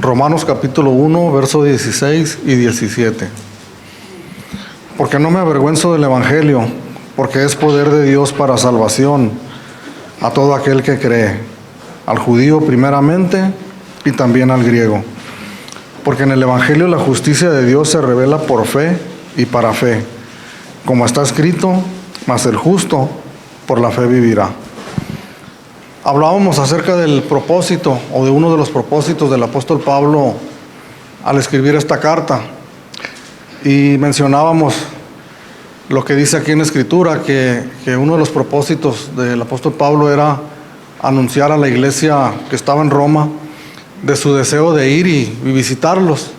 Romanos capítulo 1, versos 16 y 17. Porque no me avergüenzo del Evangelio, porque es poder de Dios para salvación a todo aquel que cree, al judío primeramente y también al griego. Porque en el Evangelio la justicia de Dios se revela por fe y para fe, como está escrito, mas el justo por la fe vivirá. Hablábamos acerca del propósito o de uno de los propósitos del apóstol Pablo al escribir esta carta y mencionábamos lo que dice aquí en la Escritura, que uno de los propósitos del apóstol Pablo era anunciar a la iglesia que estaba en Roma de su deseo de ir y visitarlos.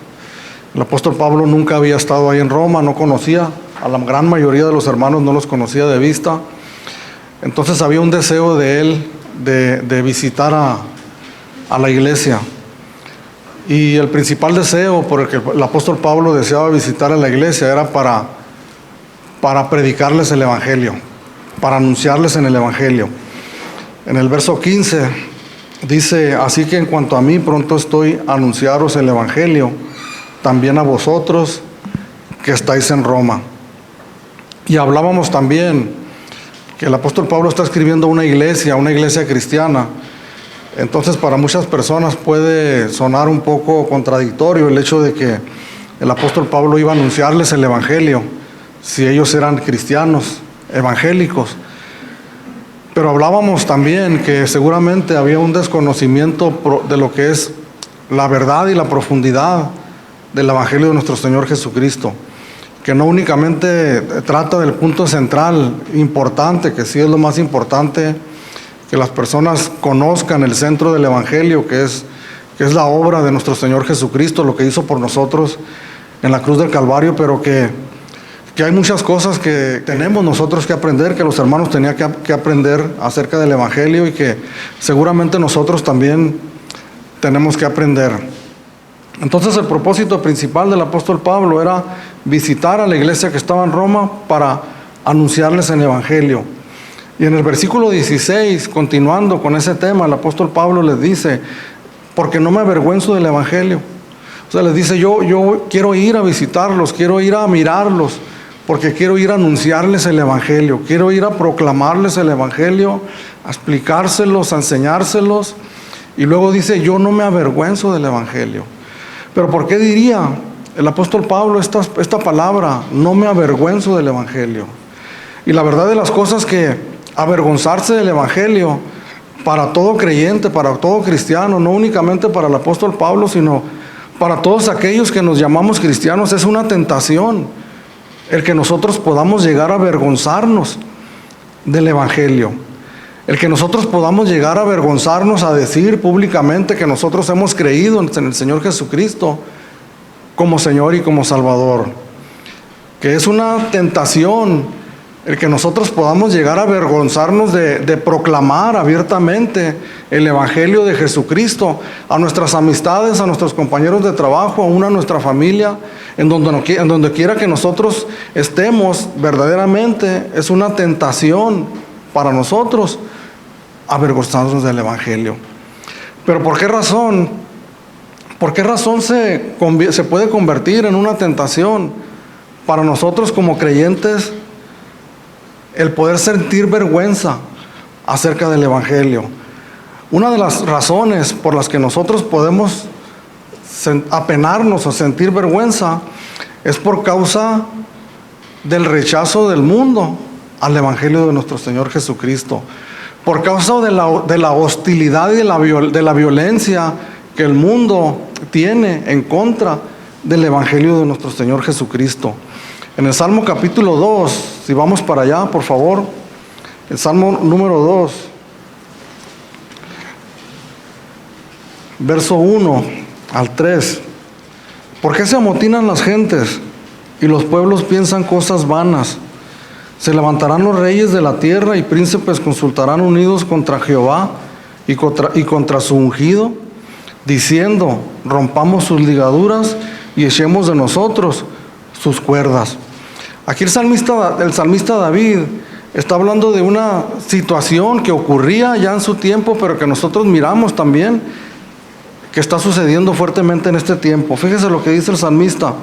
El apóstol Pablo nunca había estado ahí en Roma, no conocía, a la gran mayoría de los hermanos no los conocía de vista. Entonces había un deseo de él de visitar a la iglesia. Y el principal deseo por el que el apóstol Pablo deseaba visitar a la iglesia era para predicarles el Evangelio, para anunciarles en el Evangelio. En el verso 15 dice: así que en cuanto a mí, pronto estoy a anunciaros el Evangelio, también a vosotros que estáis en Roma. Y hablábamos también que el apóstol Pablo está escribiendo a una iglesia cristiana. Entonces para muchas personas puede sonar un poco contradictorio el hecho de que el apóstol Pablo iba a anunciarles el Evangelio si ellos eran cristianos, evangélicos. Pero hablábamos también que seguramente había un desconocimiento de lo que es la verdad y la profundidad del Evangelio de nuestro Señor Jesucristo, que no únicamente trata del punto central importante, que sí es lo más importante, que las personas conozcan el centro del Evangelio, que es la obra de nuestro Señor Jesucristo, lo que hizo por nosotros en la cruz del Calvario, pero que hay muchas cosas que tenemos nosotros que aprender, que los hermanos tenían que aprender acerca del Evangelio y que seguramente nosotros también tenemos que aprender. Entonces el propósito principal del apóstol Pablo era visitar a la iglesia que estaba en Roma para anunciarles el Evangelio. Y en el versículo 16, continuando con ese tema, el apóstol Pablo les dice: porque no me avergüenzo del Evangelio. O sea, les dice, yo quiero ir a visitarlos, quiero ir a mirarlos, porque quiero ir a anunciarles el Evangelio, quiero ir a proclamarles el Evangelio, a explicárselos, a enseñárselos. Y luego dice: yo no me avergüenzo del Evangelio. Pero ¿por qué diría el apóstol Pablo esta palabra? No me avergüenzo del Evangelio. Y la verdad de las cosas que avergonzarse del Evangelio para todo creyente, para todo cristiano, no únicamente para el apóstol Pablo, sino para todos aquellos que nos llamamos cristianos, es una tentación el que nosotros podamos llegar a avergonzarnos del Evangelio, el que nosotros podamos llegar a avergonzarnos a decir públicamente que nosotros hemos creído en el Señor Jesucristo como Señor y como Salvador, que es una tentación el que nosotros podamos llegar a avergonzarnos de proclamar abiertamente el Evangelio de Jesucristo a nuestras amistades, a nuestros compañeros de trabajo, aún a nuestra familia, en donde quiera que nosotros estemos. Verdaderamente es una tentación para nosotros avergonzarnos del Evangelio. Pero ¿por qué razón? ¿Por qué razón se puede convertir en una tentación para nosotros como creyentes el poder sentir vergüenza acerca del Evangelio? Una de las razones por las que nosotros podemos apenarnos o sentir vergüenza es por causa del rechazo del mundo al Evangelio de nuestro Señor Jesucristo, por causa de la hostilidad y de la violencia que el mundo tiene en contra del Evangelio de nuestro Señor Jesucristo. En el Salmo capítulo 2, si vamos para allá, por favor, el Salmo número 2, verso 1 al 3. ¿Por qué se amotinan las gentes y los pueblos piensan cosas vanas? Se levantarán los reyes de la tierra y príncipes consultarán unidos contra Jehová y contra su ungido, diciendo: rompamos sus ligaduras y echemos de nosotros sus cuerdas. Aquí el salmista David está hablando de una situación que ocurría ya en su tiempo, pero que nosotros miramos también que está sucediendo fuertemente en este tiempo. Fíjese lo que dice el salmista.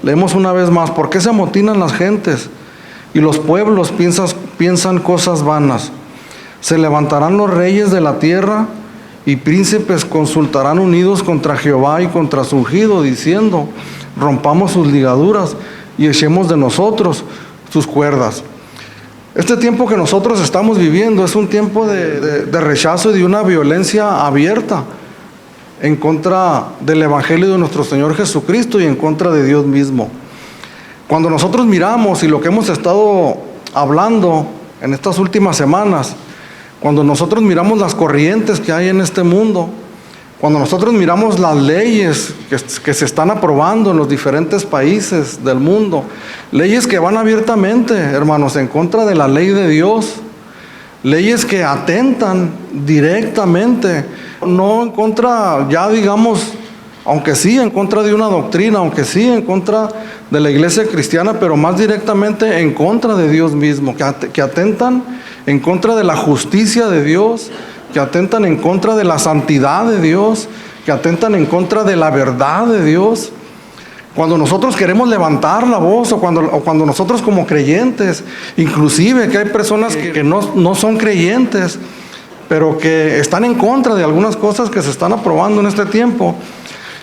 Leemos una vez más. ¿Por qué se amotinan las gentes y los pueblos piensan cosas vanas? Se levantarán los reyes de la tierra y príncipes consultarán unidos contra Jehová y contra su ungido, diciendo: rompamos sus ligaduras y echemos de nosotros sus cuerdas. Este tiempo que nosotros estamos viviendo es un tiempo de rechazo y de una violencia abierta en contra del Evangelio de nuestro Señor Jesucristo y en contra de Dios mismo. Cuando nosotros miramos, y lo que hemos estado hablando en estas últimas semanas, cuando nosotros miramos las corrientes que hay en este mundo, cuando nosotros miramos las leyes que se están aprobando en los diferentes países del mundo, leyes que van abiertamente, hermanos, en contra de la ley de Dios, leyes que atentan directamente, no en contra, ya digamos, aunque sí en contra de una doctrina, aunque sí en contra de la iglesia cristiana, pero más directamente en contra de Dios mismo, que atentan en contra de la justicia de Dios, que atentan en contra de la santidad de Dios, que atentan en contra de la verdad de Dios. Cuando nosotros queremos levantar la voz, o cuando nosotros como creyentes, inclusive que hay personas que no son creyentes, pero que están en contra de algunas cosas que se están aprobando en este tiempo,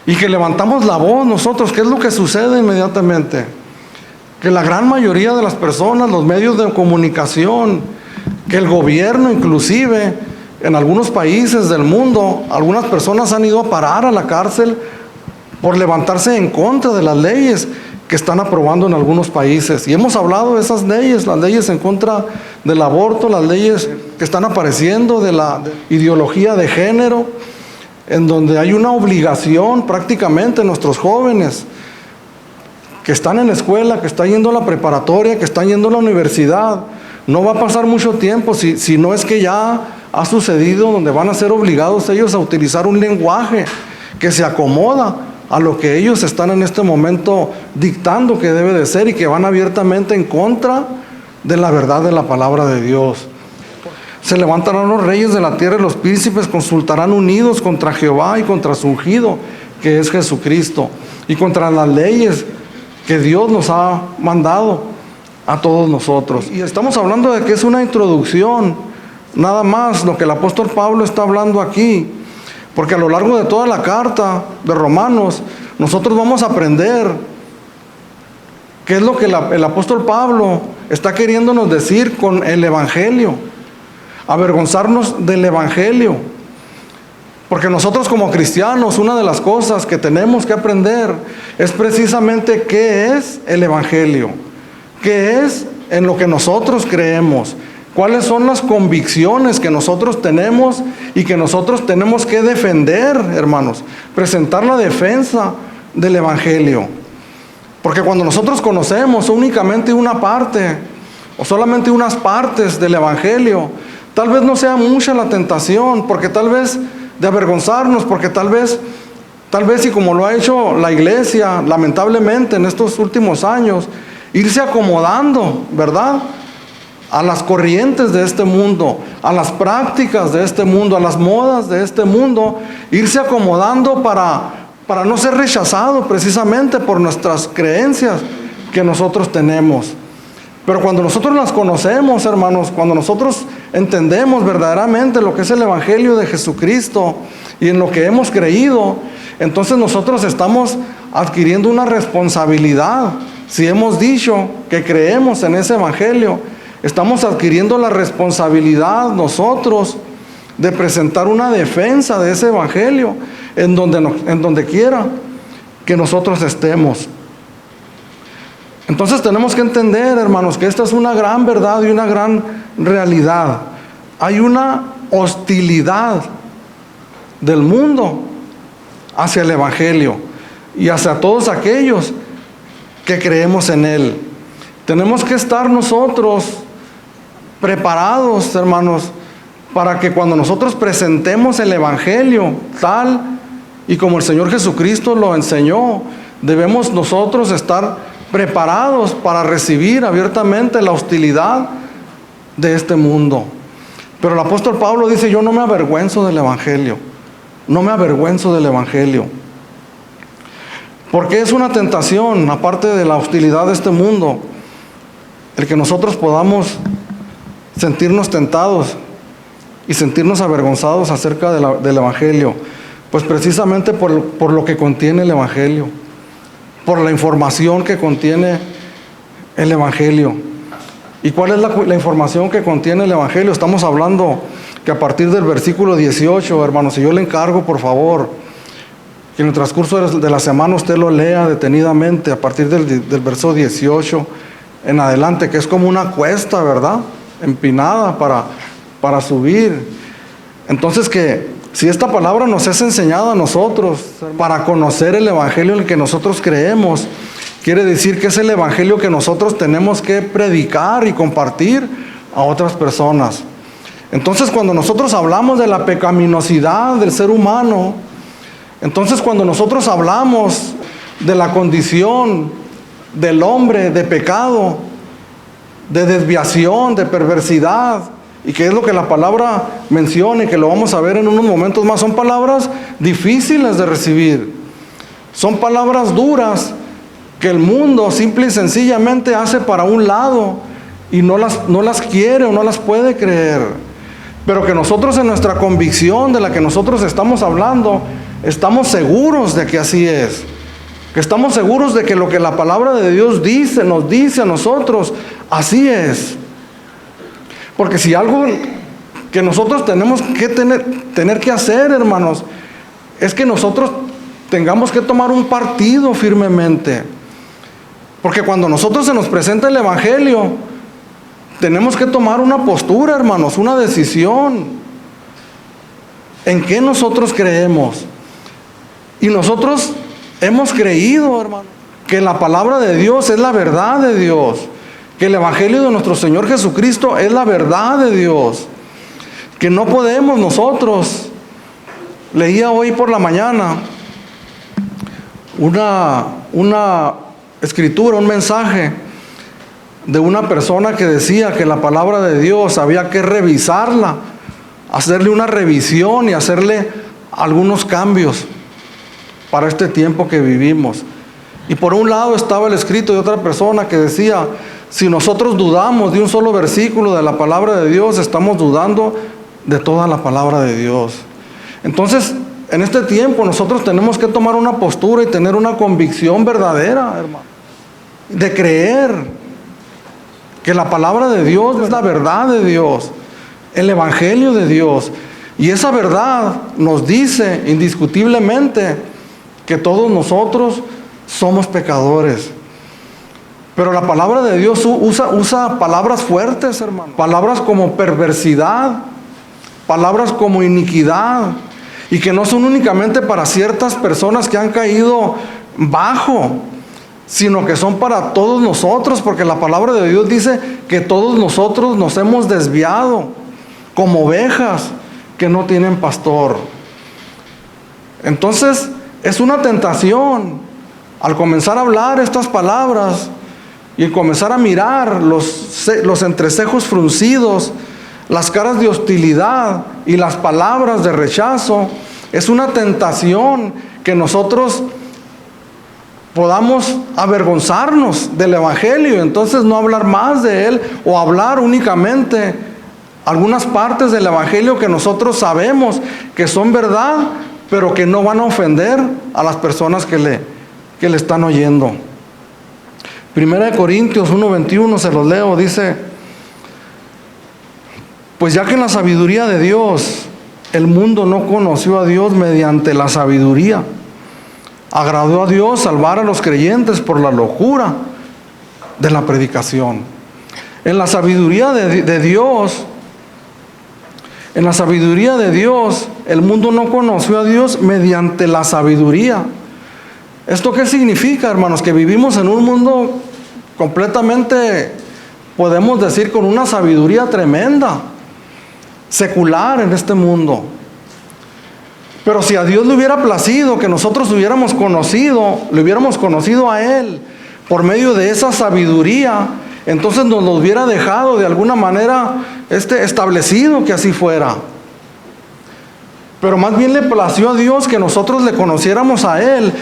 y que levantamos la voz nosotros, ¿qué es lo que sucede inmediatamente? Que la gran mayoría de las personas, los medios de comunicación, que el gobierno inclusive, en algunos países del mundo, algunas personas han ido a parar a la cárcel por levantarse en contra de las leyes que están aprobando en algunos países. Y hemos hablado de esas leyes, las leyes en contra del aborto, las leyes que están apareciendo de la ideología de género, en donde hay una obligación prácticamente nuestros jóvenes que están en la escuela, que están yendo a la preparatoria, que están yendo a la universidad. No va a pasar mucho tiempo, si no es que ya ha sucedido, donde van a ser obligados ellos a utilizar un lenguaje que se acomoda a lo que ellos están en este momento dictando que debe de ser, y que van abiertamente en contra de la verdad de la palabra de Dios. Se levantarán los reyes de la tierra y los príncipes consultarán unidos contra Jehová y contra su ungido, que es Jesucristo, y contra las leyes que Dios nos ha mandado a todos nosotros. Y estamos hablando de que es una introducción, nada más lo que el apóstol Pablo está hablando aquí, porque a lo largo de toda la carta de Romanos, nosotros vamos a aprender qué es lo que el apóstol Pablo está queriéndonos decir con el Evangelio, avergonzarnos del Evangelio. Porque nosotros como cristianos, una de las cosas que tenemos que aprender es precisamente qué es el Evangelio, qué es en lo que nosotros creemos, cuáles son las convicciones que nosotros tenemos y que nosotros tenemos que defender, hermanos, presentar la defensa del Evangelio. Porque cuando nosotros conocemos únicamente una parte o solamente unas partes del Evangelio, tal vez no sea mucha la tentación, porque tal vez de avergonzarnos, porque tal vez y como lo ha hecho la iglesia lamentablemente en estos últimos años, irse acomodando, ¿verdad?, a las corrientes de este mundo, a las prácticas de este mundo, a las modas de este mundo, irse acomodando para no ser rechazado precisamente por nuestras creencias que nosotros tenemos. Pero cuando nosotros las conocemos, hermanos, cuando nosotros entendemos verdaderamente lo que es el Evangelio de Jesucristo y en lo que hemos creído, entonces nosotros estamos adquiriendo una responsabilidad. Si hemos dicho que creemos en ese Evangelio, estamos adquiriendo la responsabilidad nosotros de presentar una defensa de ese Evangelio en donde quiera que nosotros estemos. Entonces tenemos que entender, hermanos, que esta es una gran verdad y una gran realidad. Hay una hostilidad del mundo hacia el Evangelio y hacia todos aquellos que creemos en él. Tenemos que estar nosotros preparados, hermanos, para que cuando nosotros presentemos el Evangelio tal y como el Señor Jesucristo lo enseñó, debemos nosotros estar preparados para recibir abiertamente la hostilidad de este mundo. Pero el apóstol Pablo dice: yo no me avergüenzo del Evangelio. no me avergüenzo del Evangelio. Porque es una tentación, aparte de la hostilidad de este mundo, el que nosotros podamos sentirnos tentados y sentirnos avergonzados acerca del Evangelio. Pues precisamente por lo que contiene el Evangelio, por la información que contiene el Evangelio. ¿Y cuál es la información que contiene el Evangelio? Estamos hablando que a partir del versículo 18, hermanos, y yo le encargo, por favor, que en el transcurso de la semana usted lo lea detenidamente, a partir del verso 18 en adelante, que es como una cuesta, ¿verdad? Empinada para subir. Entonces, que si esta palabra nos es enseñada a nosotros para conocer el Evangelio en el que nosotros creemos, quiere decir que es el Evangelio que nosotros tenemos que predicar y compartir a otras personas. Entonces, cuando nosotros hablamos de la pecaminosidad del ser humano, entonces cuando nosotros hablamos de la condición del hombre de pecado, de desviación, de perversidad, y que es lo que la palabra menciona y que lo vamos a ver en unos momentos más, son palabras difíciles de recibir, son palabras duras que el mundo simple y sencillamente hace para un lado y no las quiere o no las puede creer, pero que nosotros en nuestra convicción de la que nosotros estamos hablando, estamos seguros de que así es, que estamos seguros de que lo que la palabra de Dios dice, nos dice a nosotros, así es. Porque si algo que nosotros tenemos que tener que hacer, hermanos, es que nosotros tengamos que tomar un partido firmemente. Porque cuando nosotros se nos presenta el Evangelio, tenemos que tomar una postura, hermanos, una decisión. ¿En qué nosotros creemos? Y nosotros hemos creído, hermano, que la palabra de Dios es la verdad de Dios, que el Evangelio de nuestro Señor Jesucristo es la verdad de Dios, que no podemos nosotros. Leía hoy por la mañana una escritura, un mensaje de una persona que decía que la palabra de Dios había que revisarla, hacerle una revisión y hacerle algunos cambios para este tiempo que vivimos. Y por un lado estaba el escrito de otra persona que decía: si nosotros dudamos de un solo versículo de la palabra de Dios, estamos dudando de toda la palabra de Dios. Entonces, en este tiempo nosotros tenemos que tomar una postura y tener una convicción verdadera, hermano, de creer que la palabra de Dios es la verdad de Dios, el Evangelio de Dios. Y esa verdad nos dice indiscutiblemente que todos nosotros somos pecadores. Pero la palabra de Dios usa palabras fuertes, hermano. Palabras como perversidad, palabras como iniquidad, y que no son únicamente para ciertas personas que han caído bajo, sino que son para todos nosotros, porque la palabra de Dios dice que todos nosotros nos hemos desviado como ovejas que no tienen pastor. Entonces, es una tentación al comenzar a hablar estas palabras y comenzar a mirar los entrecejos fruncidos, las caras de hostilidad y las palabras de rechazo. Es una tentación que nosotros podamos avergonzarnos del Evangelio, entonces no hablar más de él, o hablar únicamente algunas partes del Evangelio que nosotros sabemos que son verdad, pero que no van a ofender a las personas que le están oyendo. Primera de Corintios 1:21, se los leo, dice: pues ya que en la sabiduría de Dios el mundo no conoció a Dios mediante la sabiduría, agradó a Dios salvar a los creyentes por la locura de la predicación. En la sabiduría de Dios, en la sabiduría de Dios, el mundo no conoció a Dios mediante la sabiduría. ¿Esto qué significa, hermanos? Que vivimos en un mundo completamente, podemos decir, con una sabiduría tremenda, secular en este mundo. Pero si a Dios le hubiera placido que nosotros le hubiéramos conocido a Él por medio de esa sabiduría, entonces nos lo hubiera dejado de alguna manera establecido que así fuera. Pero más bien le plació a Dios que nosotros le conociéramos a Él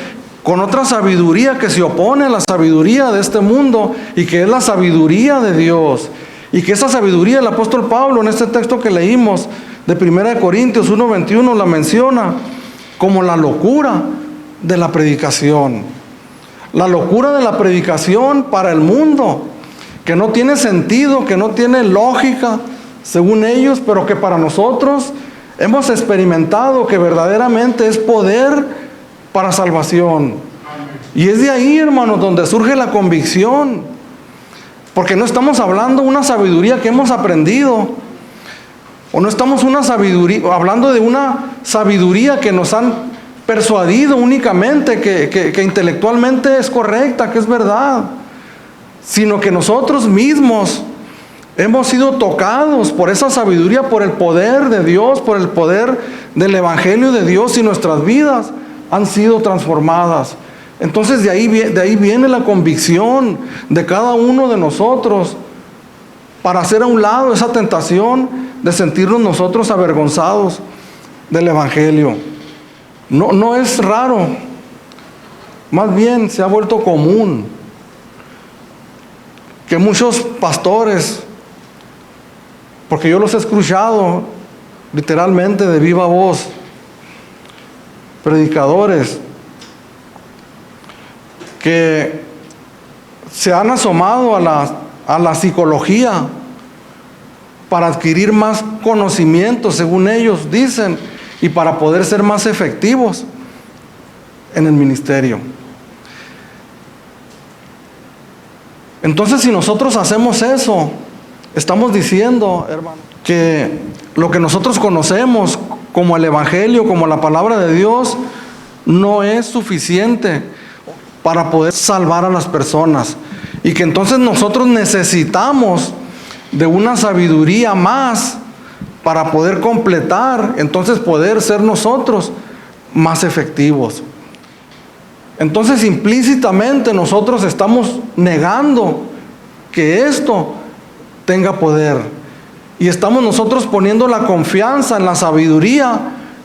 con otra sabiduría que se opone a la sabiduría de este mundo y que es la sabiduría de Dios. Y que esa sabiduría, el apóstol Pablo en este texto que leímos de 1 Corintios 1:21 la menciona como la locura de la predicación. La locura de la predicación para el mundo, que no tiene sentido, que no tiene lógica, según ellos, pero que para nosotros hemos experimentado que verdaderamente es poder para salvación. Y es de ahí, hermanos, donde surge la convicción. Porque no estamos hablando de una sabiduría que hemos aprendido. O no estamos hablando de una sabiduría que nos han persuadido únicamente, que intelectualmente es correcta, que es verdad. Sino que nosotros mismos hemos sido tocados por esa sabiduría, por el poder de Dios, por el poder del Evangelio de Dios, y nuestras vidas han sido transformadas. Entonces de ahí viene la convicción de cada uno de nosotros para hacer a un lado esa tentación de sentirnos nosotros avergonzados del Evangelio. No es raro, más bien se ha vuelto común que muchos pastores, porque yo los he escuchado literalmente de viva voz, predicadores que se han asomado a la psicología para adquirir más conocimiento, según ellos dicen, y para poder ser más efectivos en el ministerio. Entonces, si nosotros hacemos eso, estamos diciendo, hermano, que lo que nosotros conocemos como el Evangelio, como la palabra de Dios, no es suficiente para poder salvar a las personas. Y que entonces nosotros necesitamos de una sabiduría más para poder completar, entonces poder ser nosotros más efectivos. Entonces implícitamente nosotros estamos negando que esto tenga poder. Y estamos nosotros poniendo la confianza en la sabiduría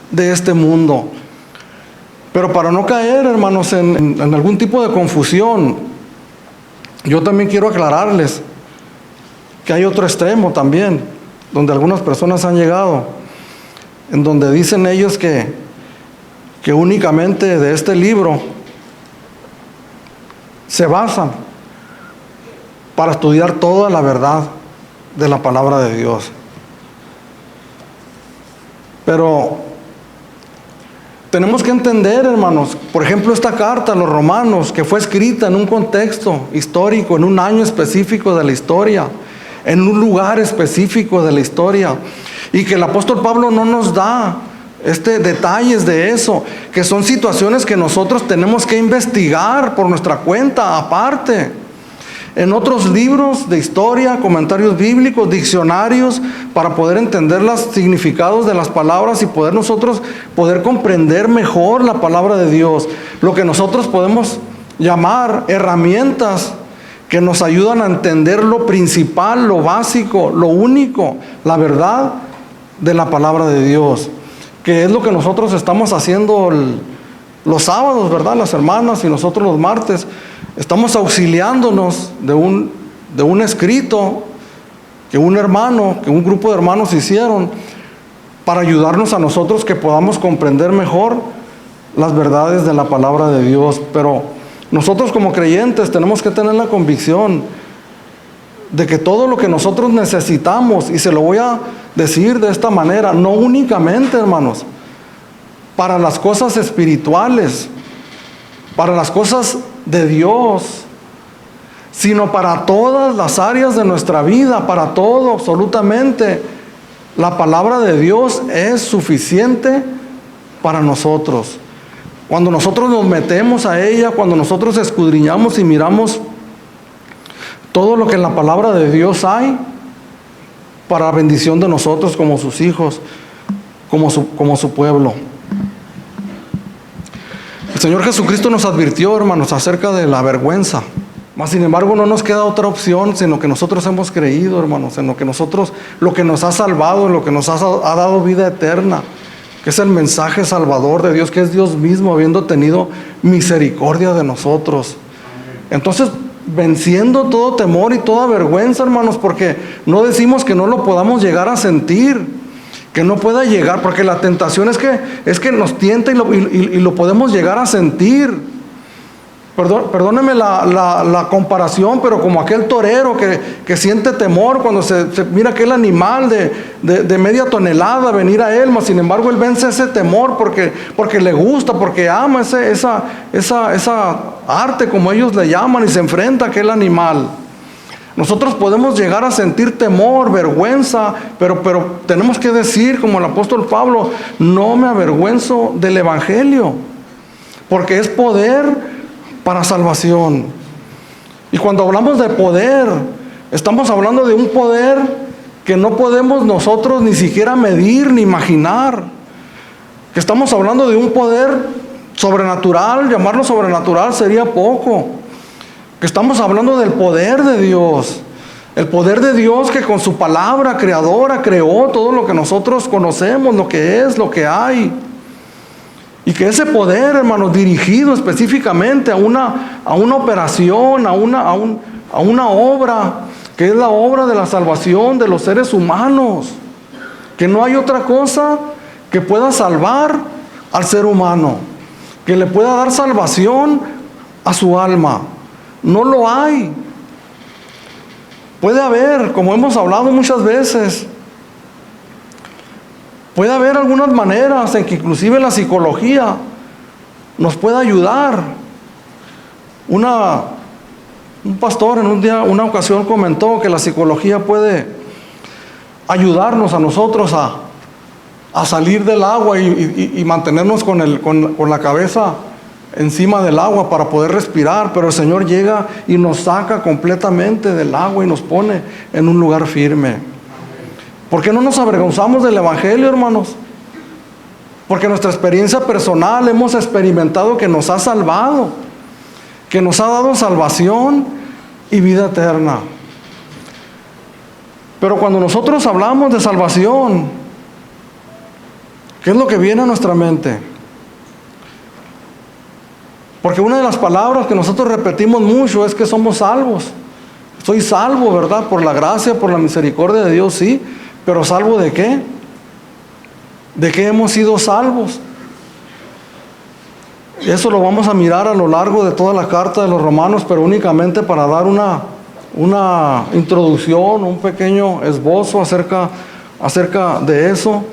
de este mundo. Pero para no caer, hermanos, en algún tipo de confusión, yo también quiero aclararles que hay otro extremo también, donde algunas personas han llegado, en donde dicen ellos que únicamente de este libro se basan para estudiar toda la verdad de la palabra de Dios. Pero tenemos que entender, hermanos, por ejemplo, esta carta a los romanos, que fue escrita en un contexto histórico, en un año específico de la historia, en un lugar específico de la historia, y que el apóstol Pablo no nos da detalles de eso, que son situaciones que nosotros tenemos que investigar por nuestra cuenta, aparte. En otros libros de historia, comentarios bíblicos, diccionarios, para poder entender los significados de las palabras y poder comprender mejor la palabra de Dios. Lo que nosotros podemos llamar herramientas que nos ayudan a entender lo principal, lo básico, lo único, la verdad de la palabra de Dios. Que es lo que nosotros estamos haciendo los sábados, ¿verdad? Las hermanas y nosotros los martes. Estamos auxiliándonos de un escrito que un grupo de hermanos hicieron para ayudarnos a nosotros que podamos comprender mejor las verdades de la palabra de Dios. Pero nosotros como creyentes tenemos que tener la convicción de que todo lo que nosotros necesitamos, y se lo voy a decir de esta manera, no únicamente, hermanos, para las cosas espirituales, para las cosas de Dios, sino para todas las áreas de nuestra vida, para todo, absolutamente. La palabra de Dios es suficiente para nosotros. Cuando nosotros nos metemos a ella, cuando nosotros escudriñamos y miramos todo lo que en la palabra de Dios hay, para bendición de nosotros como sus hijos, como su pueblo. El Señor Jesucristo nos advirtió, hermanos, acerca de la vergüenza. Mas sin embargo no nos queda otra opción, sino que nosotros hemos creído, hermanos, en lo que nos ha salvado, en lo que nos ha dado vida eterna, que es el mensaje salvador de Dios, que es Dios mismo habiendo tenido misericordia de nosotros. Entonces, venciendo todo temor y toda vergüenza, hermanos, porque no decimos que no lo podamos llegar a sentir, que no pueda llegar, porque la tentación es que nos tienta y lo podemos llegar a sentir. Perdóneme la comparación, pero como aquel torero que siente temor cuando se mira aquel animal de media tonelada venir a él, mas sin embargo él vence ese temor porque le gusta, porque ama esa arte, como ellos le llaman, y se enfrenta a aquel animal. Nosotros podemos llegar a sentir temor, vergüenza, pero tenemos que decir, como el apóstol Pablo, no me avergüenzo del evangelio, porque es poder para salvación. Y cuando hablamos de poder, estamos hablando de un poder que no podemos nosotros ni siquiera medir ni imaginar. Que estamos hablando de un poder sobrenatural, llamarlo sobrenatural sería poco. Que estamos hablando del poder de Dios. El poder de Dios que con su palabra creadora creó todo lo que nosotros conocemos, lo que es, lo que hay. Y que ese poder, hermanos, dirigido específicamente a una operación, a una obra, que es la obra de la salvación de los seres humanos. Que no hay otra cosa que pueda salvar al ser humano, que le pueda dar salvación a su alma. No lo hay. Puede haber, como hemos hablado muchas veces, puede haber algunas maneras en que inclusive la psicología nos pueda ayudar. Un pastor en una ocasión comentó que la psicología puede ayudarnos a nosotros a salir del agua y mantenernos con la cabeza encima del agua para poder respirar, pero el Señor llega y nos saca completamente del agua y nos pone en un lugar firme. ¿Por qué no nos avergonzamos del evangelio, hermanos? Porque nuestra experiencia personal hemos experimentado que nos ha salvado, que nos ha dado salvación y vida eterna. Pero cuando nosotros hablamos de salvación, ¿qué es lo que viene a nuestra mente? Porque una de las palabras que nosotros repetimos mucho es que somos salvos. Soy salvo, ¿verdad? Por la gracia, por la misericordia de Dios, sí. Pero ¿salvo de qué? ¿De qué hemos sido salvos? Eso lo vamos a mirar a lo largo de toda la carta de los Romanos, pero únicamente para dar una introducción, un pequeño esbozo acerca de eso.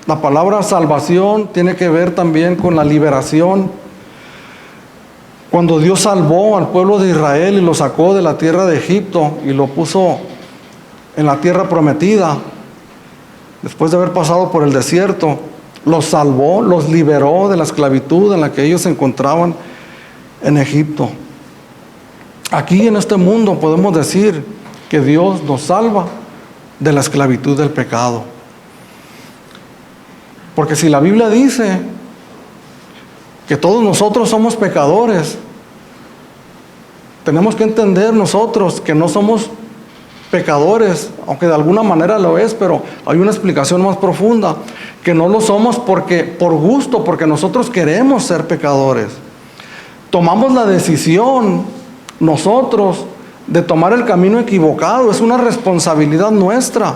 La palabra salvación tiene que ver también con la liberación. Cuando Dios salvó al pueblo de Israel y lo sacó de la tierra de Egipto y lo puso en la tierra prometida, después de haber pasado por el desierto, los salvó, los liberó de la esclavitud en la que ellos se encontraban en Egipto. Aquí en este mundo podemos decir que Dios nos salva de la esclavitud del pecado. Porque si la Biblia dice que todos nosotros somos pecadores, tenemos que entender nosotros que no somos pecadores, aunque de alguna manera lo es, pero hay una explicación más profunda, que no lo somos por gusto, porque nosotros queremos ser pecadores. Tomamos la decisión nosotros de tomar el camino equivocado, es una responsabilidad nuestra,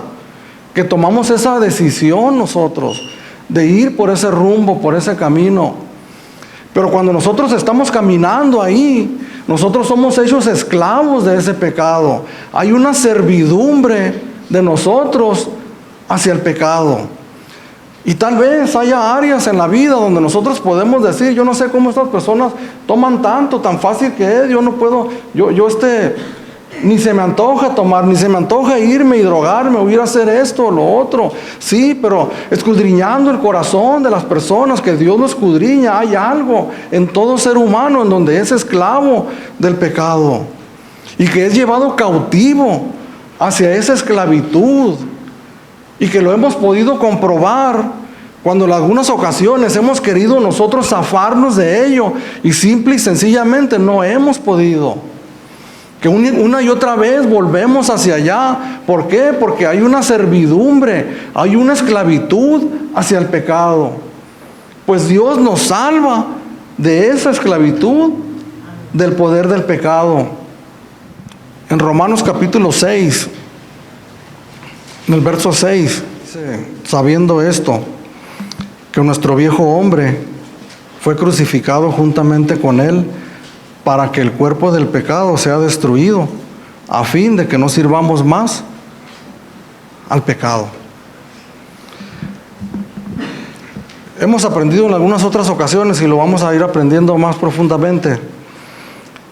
que tomamos esa decisión nosotros, de ir por ese rumbo, por ese camino. Pero cuando nosotros estamos caminando ahí, nosotros somos hechos esclavos de ese pecado. Hay una servidumbre de nosotros hacia el pecado. Y tal vez haya áreas en la vida donde nosotros podemos decir, yo no sé cómo estas personas toman tanto, tan fácil que es, yo no puedo, ni se me antoja tomar, ni se me antoja irme y drogarme o ir a hacer esto o lo otro. Sí, pero escudriñando el corazón de las personas, que Dios lo escudriña, hay algo en todo ser humano en donde es esclavo del pecado y que es llevado cautivo hacia esa esclavitud, y que lo hemos podido comprobar cuando en algunas ocasiones hemos querido nosotros zafarnos de ello y simple y sencillamente no hemos podido. Que una y otra vez volvemos hacia allá. ¿Por qué? Porque hay una servidumbre, hay una esclavitud hacia el pecado. Pues Dios nos salva de esa esclavitud, del poder del pecado. En Romanos capítulo 6, en el verso 6, dice, sabiendo esto, que nuestro viejo hombre fue crucificado juntamente con él, para que el cuerpo del pecado sea destruido, a fin de que no sirvamos más al pecado. Hemos aprendido en algunas otras ocasiones y lo vamos a ir aprendiendo más profundamente,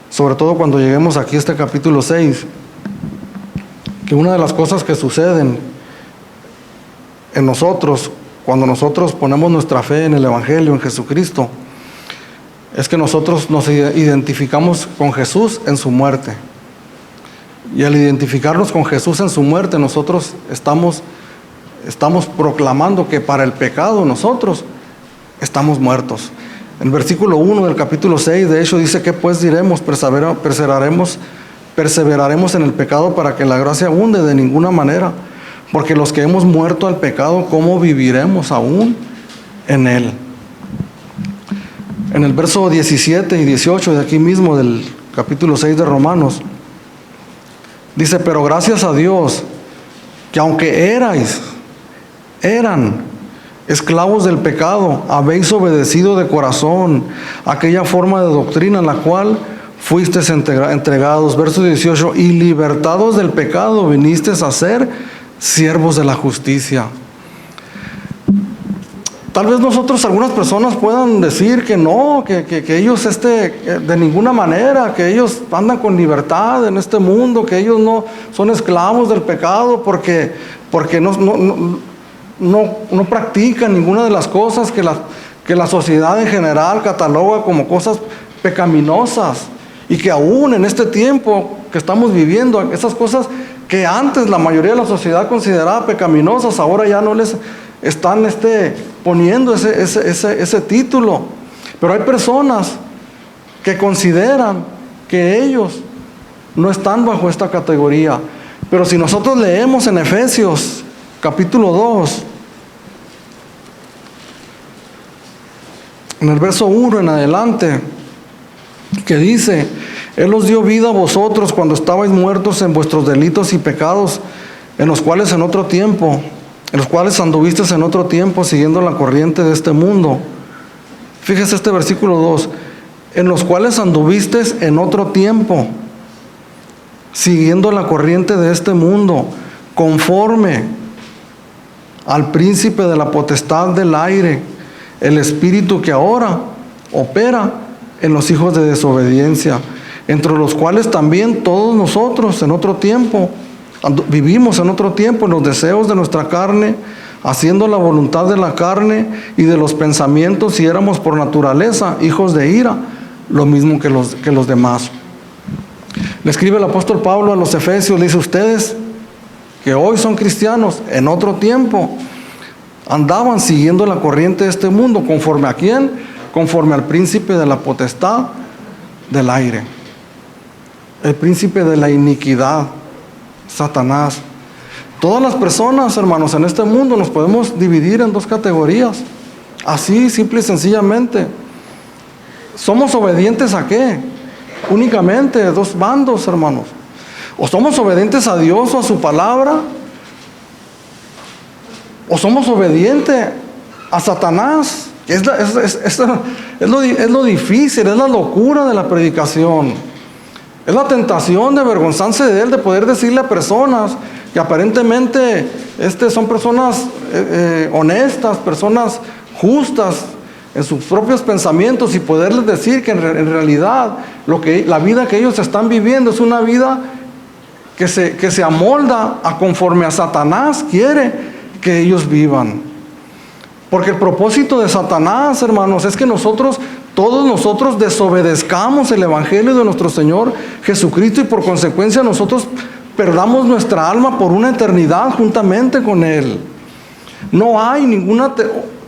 sobre todo cuando lleguemos aquí a este capítulo 6, que una de las cosas que suceden en nosotros, cuando nosotros ponemos nuestra fe en el Evangelio, en Jesucristo, es que nosotros nos identificamos con Jesús en su muerte. Y al identificarnos con Jesús en su muerte, nosotros estamos proclamando que para el pecado nosotros estamos muertos. En el versículo 1 del capítulo 6, de hecho, dice que pues diremos, perseveraremos en el pecado para que la gracia abunde. De ninguna manera, porque los que hemos muerto al pecado, ¿cómo viviremos aún en él? En el verso 17 y 18 de aquí mismo del capítulo 6 de Romanos, dice, pero gracias a Dios, que aunque eran esclavos del pecado, habéis obedecido de corazón aquella forma de doctrina en la cual fuisteis entregados. Verso 18, y libertados del pecado, vinisteis a ser siervos de la justicia. Tal vez nosotros, algunas personas puedan decir que no, que ellos de ninguna manera, que ellos andan con libertad en este mundo, que ellos no son esclavos del pecado porque no practican ninguna de las cosas que la sociedad en general cataloga como cosas pecaminosas, y que aún en este tiempo que estamos viviendo, esas cosas que antes la mayoría de la sociedad consideraba pecaminosas, ahora ya no les están poniendo ese título. Pero hay personas que consideran que ellos no están bajo esta categoría. Pero si nosotros leemos en Efesios capítulo 2, en el verso 1 en adelante, que dice, Él os dio vida a vosotros cuando estabais muertos en vuestros delitos y pecados, en los cuales anduvisteis en otro tiempo, siguiendo la corriente de este mundo. Fíjese este versículo 2, en los cuales anduvisteis en otro tiempo, siguiendo la corriente de este mundo, conforme al príncipe de la potestad del aire, el espíritu que ahora opera en los hijos de desobediencia, entre los cuales también todos nosotros en otro tiempo vivimos en otro tiempo en los deseos de nuestra carne, haciendo la voluntad de la carne y de los pensamientos, y éramos por naturaleza hijos de ira, lo mismo que los demás. Le escribe el apóstol Pablo a los Efesios, le dice, ustedes que hoy son cristianos, en otro tiempo andaban siguiendo la corriente de este mundo. ¿Conforme a quién? Conforme al príncipe de la potestad del aire, el príncipe de la iniquidad, Satanás. Todas las personas, hermanos, en este mundo nos podemos dividir en dos categorías, así, simple y sencillamente. ¿Somos obedientes a qué? Únicamente dos bandos, hermanos. O somos obedientes a Dios o a su palabra, o somos obedientes a Satanás. Es lo difícil, es la locura de la predicación. Es la tentación de avergonzarse de él, de poder decirle a personas que aparentemente son personas honestas, personas justas en sus propios pensamientos, y poderles decir que en realidad la vida que ellos están viviendo es una vida que se amolda a conforme a Satanás quiere que ellos vivan. Porque el propósito de Satanás, hermanos, es que todos nosotros desobedezcamos el Evangelio de nuestro Señor Jesucristo, y por consecuencia nosotros perdamos nuestra alma por una eternidad juntamente con Él. No hay ninguna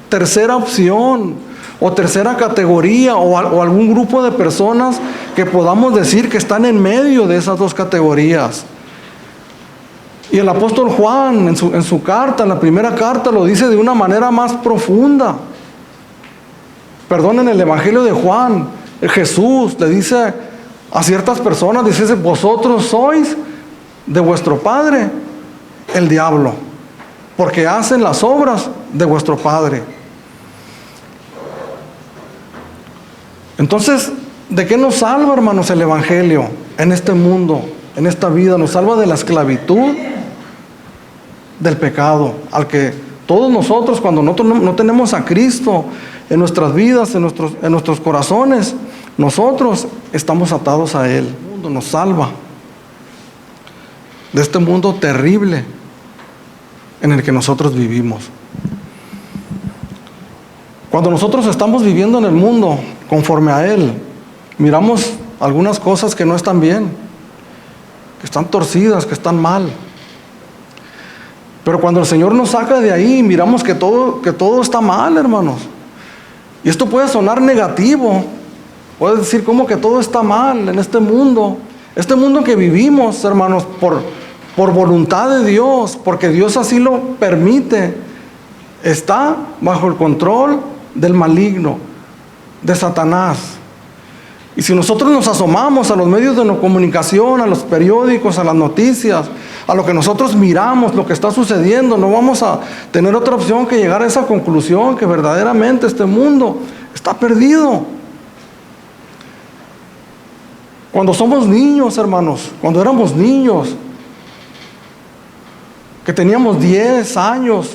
tercera opción o tercera categoría o algún grupo de personas que podamos decir que están en medio de esas dos categorías. Y el apóstol Juan en su carta, en la primera carta, lo dice de una manera más profunda. Perdón, en el Evangelio de Juan, Jesús le dice a ciertas personas, dice, vosotros sois de vuestro padre el diablo, porque hacen las obras de vuestro padre. Entonces, ¿de qué nos salva, hermanos, el Evangelio en este mundo, en esta vida? Nos salva de la esclavitud del pecado, al que todos nosotros, cuando no tenemos a Cristo en nuestras vidas, en nuestros corazones, nosotros estamos atados a Él. El mundo nos salva de este mundo terrible en el que nosotros vivimos. Cuando nosotros estamos viviendo en el mundo conforme a Él, miramos algunas cosas que no están bien, que están torcidas, que están mal. Pero cuando el Señor nos saca de ahí, miramos que todo está mal, hermanos. Y esto puede sonar negativo. Puedes decir, ¿cómo que todo está mal en este mundo? Este mundo que vivimos, hermanos, por voluntad de Dios, porque Dios así lo permite, está bajo el control del maligno, de Satanás. Y si nosotros nos asomamos a los medios de comunicación, a los periódicos, a las noticias, a lo que nosotros miramos, lo que está sucediendo, no vamos a tener otra opción que llegar a esa conclusión, que verdaderamente este mundo está perdido. Cuando somos niños, hermanos, cuando éramos niños, que teníamos 10 años,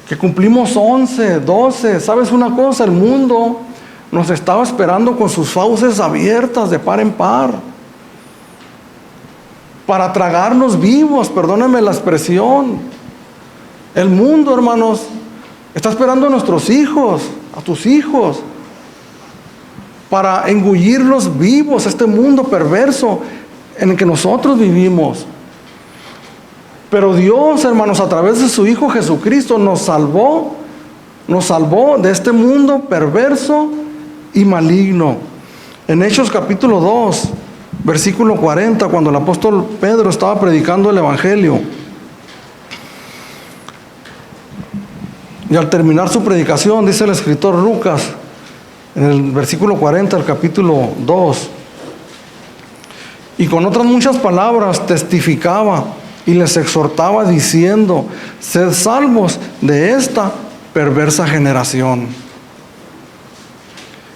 que cumplimos 11, 12, ¿sabes una cosa? El mundo nos estaba esperando con sus fauces abiertas de par en par, para tragarnos vivos, perdónenme la expresión. El mundo, hermanos, está esperando a nuestros hijos, a tus hijos, para engullirlos vivos, este mundo perverso en el que nosotros vivimos. Pero Dios, hermanos, a través de su Hijo Jesucristo nos salvó de este mundo perverso y maligno. En Hechos capítulo 2, versículo 40, cuando el apóstol Pedro estaba predicando el Evangelio, y al terminar su predicación, dice el escritor Lucas, en el versículo 40 del capítulo 2, y con otras muchas palabras testificaba y les exhortaba diciendo, sed salvos de esta perversa generación.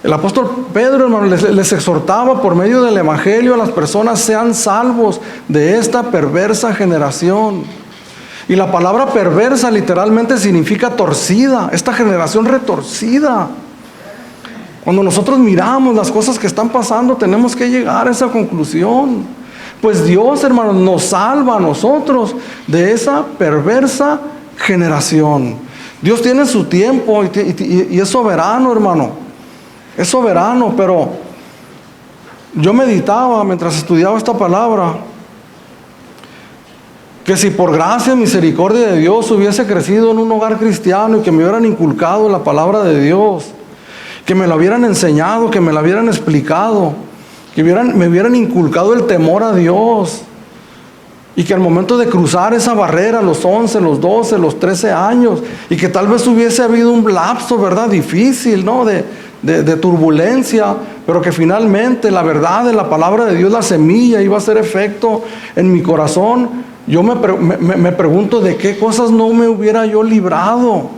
El apóstol Pedro, hermano, les exhortaba por medio del Evangelio a las personas, sean salvos de esta perversa generación. Y la palabra perversa literalmente significa torcida, esta generación retorcida. Cuando nosotros miramos las cosas que están pasando, tenemos que llegar a esa conclusión. Pues Dios, hermanos, nos salva a nosotros de esa perversa generación. Dios tiene su tiempo y es soberano, hermano. Es soberano, pero yo meditaba mientras estudiaba esta palabra, que si por gracia y misericordia de Dios hubiese crecido en un hogar cristiano y que me hubieran inculcado la palabra de Dios, que me la hubieran enseñado, que me la hubieran explicado, que me hubieran inculcado el temor a Dios, y que al momento de cruzar esa barrera, los 11, los 12, los 13 años, y que tal vez hubiese habido un lapso, ¿verdad?, difícil, ¿no?, de turbulencia, pero que finalmente la verdad de la palabra de Dios, la semilla, iba a hacer efecto en mi corazón. Yo me pregunto de qué cosas no me hubiera yo librado,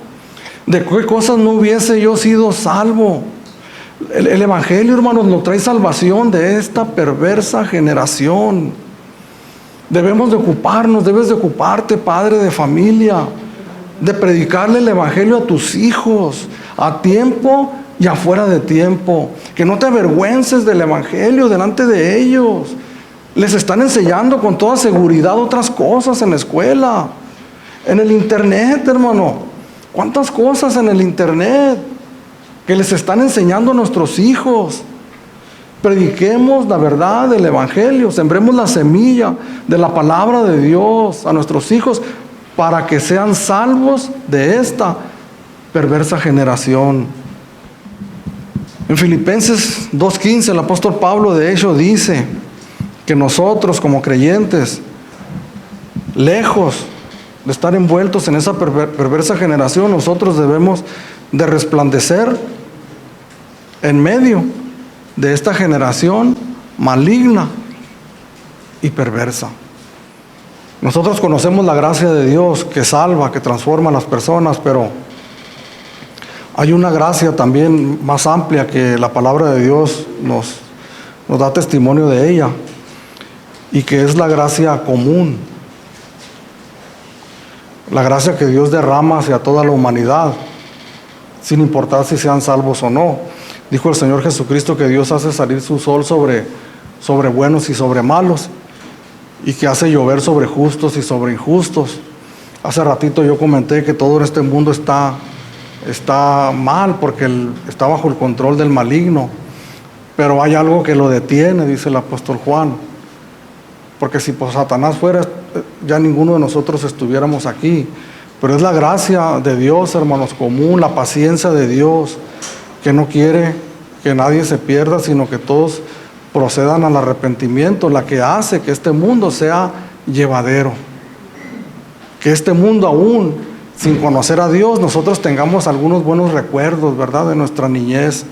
de qué cosas no hubiese yo sido salvo. El Evangelio, hermanos, nos trae salvación de esta perversa generación. Debemos de ocuparnos, debes de ocuparte, padre de familia, de predicarle el Evangelio a tus hijos, a tiempo y afuera de tiempo. Que no te avergüences del Evangelio delante de ellos. Les están enseñando con toda seguridad otras cosas en la escuela, en el internet, hermano. ¿Cuántas cosas en el internet que les están enseñando a nuestros hijos? Prediquemos la verdad del Evangelio, sembremos la semilla de la palabra de Dios a nuestros hijos para que sean salvos de esta perversa generación. En Filipenses 2:15 el apóstol Pablo de hecho dice que nosotros como creyentes, lejos de estar envueltos en esa perversa generación, nosotros debemos de resplandecer en medio de esta generación maligna y perversa. Nosotros conocemos la gracia de Dios que salva, que transforma a las personas, pero hay una gracia también más amplia que la palabra de Dios nos da testimonio de ella, y que es la gracia común, la gracia que Dios derrama hacia toda la humanidad, sin importar si sean salvos o no. Dijo el Señor Jesucristo que Dios hace salir su sol sobre buenos y sobre malos, y que hace llover sobre justos y sobre injustos. Hace ratito yo comenté que todo en este mundo está mal porque está bajo el control del maligno, pero hay algo que lo detiene, dice el apóstol Juan, porque si por Satanás fuera, ya ninguno de nosotros estuviéramos aquí. Pero es la gracia de Dios, hermanos, común, la paciencia de Dios, que no quiere que nadie se pierda, sino que todos procedan al arrepentimiento, la que hace que este mundo sea llevadero, que este mundo aún sin conocer a Dios, nosotros tengamos algunos buenos recuerdos, ¿verdad?, de nuestra niñez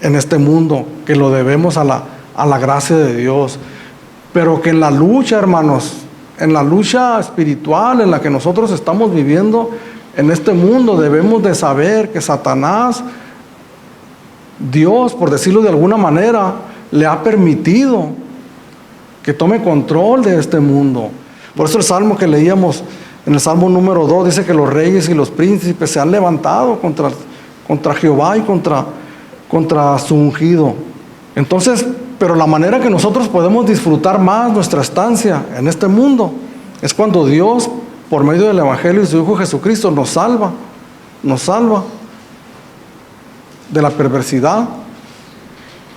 en este mundo, que lo debemos a la gracia de Dios. Pero que en la lucha, hermanos, en la lucha espiritual en la que nosotros estamos viviendo en este mundo, debemos de saber que Satanás, Dios, por decirlo de alguna manera, le ha permitido que tome control de este mundo. Por eso el salmo que leíamos en el salmo número 2 dice que los reyes y los príncipes se han levantado contra Jehová y contra su ungido. Entonces, pero la manera que nosotros podemos disfrutar más nuestra estancia en este mundo es cuando Dios, por medio del Evangelio y su Hijo Jesucristo, nos salva de la perversidad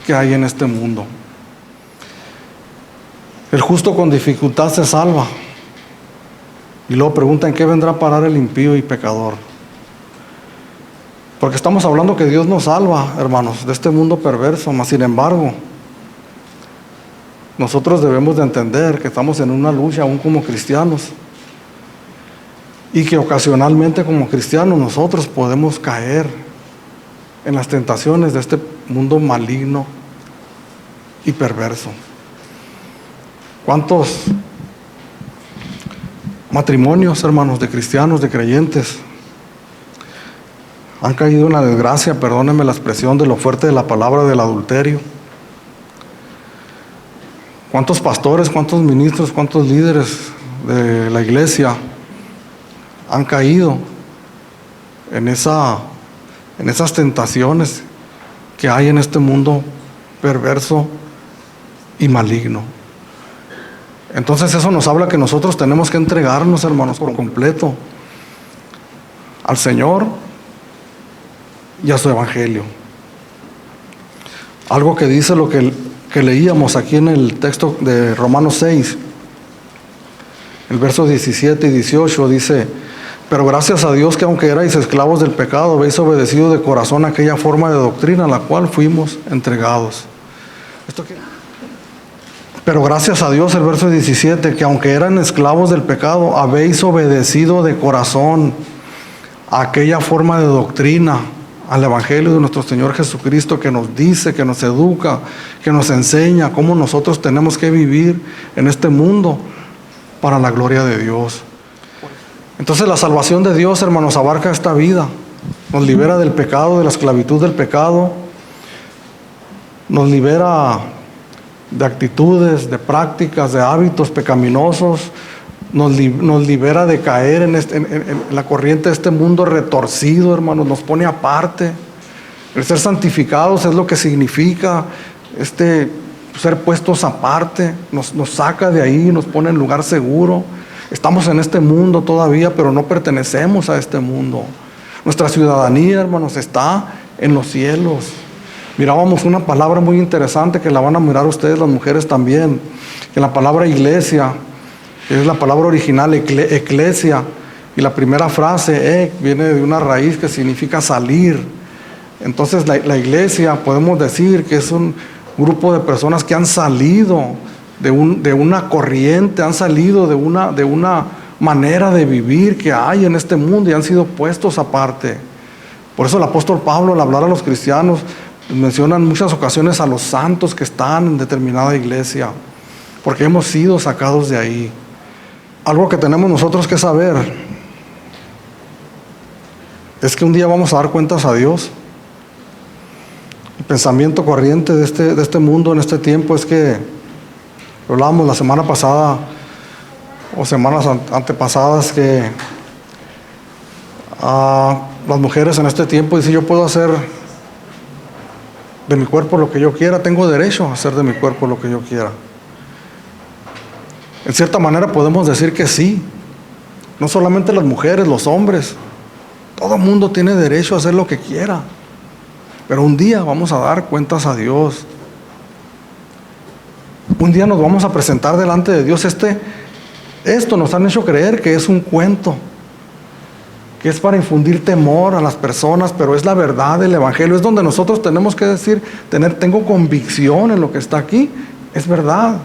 que hay en este mundo. El justo con dificultad se salva. Y luego preguntan, ¿qué vendrá a parar el impío y pecador? Porque estamos hablando que Dios nos salva, hermanos, de este mundo perverso, mas sin embargo, nosotros debemos de entender que estamos en una lucha aún como cristianos, y que ocasionalmente como cristianos nosotros podemos caer en las tentaciones de este mundo maligno y perverso. ¿Cuántos matrimonios, hermanos, de cristianos, de creyentes, han caído en la desgracia, perdónenme la expresión, de lo fuerte de la palabra, del adulterio? ¿Cuántos pastores, cuántos ministros, cuántos líderes de la iglesia han caído en esas tentaciones que hay en este mundo perverso y maligno? Entonces eso nos habla que nosotros tenemos que entregarnos, hermanos, por completo al Señor y a su Evangelio. Algo que dice lo que leíamos aquí en el texto de Romanos 6, el verso 17 y 18 dice: pero gracias a Dios que aunque erais esclavos del pecado, habéis obedecido de corazón aquella forma de doctrina a la cual fuimos entregados. Pero gracias a Dios, el verso 17, que aunque eran esclavos del pecado, habéis obedecido de corazón a aquella forma de doctrina, al Evangelio de nuestro Señor Jesucristo, que nos dice, que nos educa, que nos enseña cómo nosotros tenemos que vivir en este mundo para la gloria de Dios. Entonces la salvación de Dios, hermanos, abarca esta vida, nos libera del pecado, de la esclavitud del pecado, nos libera de actitudes, de prácticas, de hábitos pecaminosos, nos libera de caer en la corriente de este mundo retorcido, hermanos, nos pone aparte. El ser santificados es lo que significa ser puestos aparte, nos saca de ahí, nos pone en lugar seguro. Estamos en este mundo todavía, pero no pertenecemos a este mundo. Nuestra ciudadanía, hermanos, está en los cielos. Mirábamos una palabra muy interesante que la van a mirar ustedes, las mujeres también, que la palabra iglesia es la palabra original, eclesia, y la primera frase, viene de una raíz que significa salir. Entonces la iglesia, podemos decir que es un grupo de personas que han salido de una corriente, han salido de una manera de vivir que hay en este mundo y han sido puestos aparte. Por eso el apóstol Pablo, al hablar a los cristianos, mencionan en muchas ocasiones a los santos que están en determinada iglesia, porque hemos sido sacados de ahí. Algo que tenemos nosotros que saber es que un día vamos a dar cuentas a Dios. El pensamiento corriente de este mundo en este tiempo es que, lo hablábamos la semana pasada o semanas antepasadas, que las mujeres en este tiempo dicen: yo puedo hacer de mi cuerpo lo que yo quiera, tengo derecho a hacer de mi cuerpo lo que yo quiera. En cierta manera podemos decir que sí. No solamente las mujeres, los hombres, todo el mundo tiene derecho a hacer lo que quiera. Pero un día vamos a dar cuentas a Dios. Un día nos vamos a presentar delante de Dios. Esto nos han hecho creer que es un cuento, que es para infundir temor a las personas, pero es la verdad del Evangelio. Es donde nosotros tenemos que decir, tengo convicción en lo que está aquí, es verdad.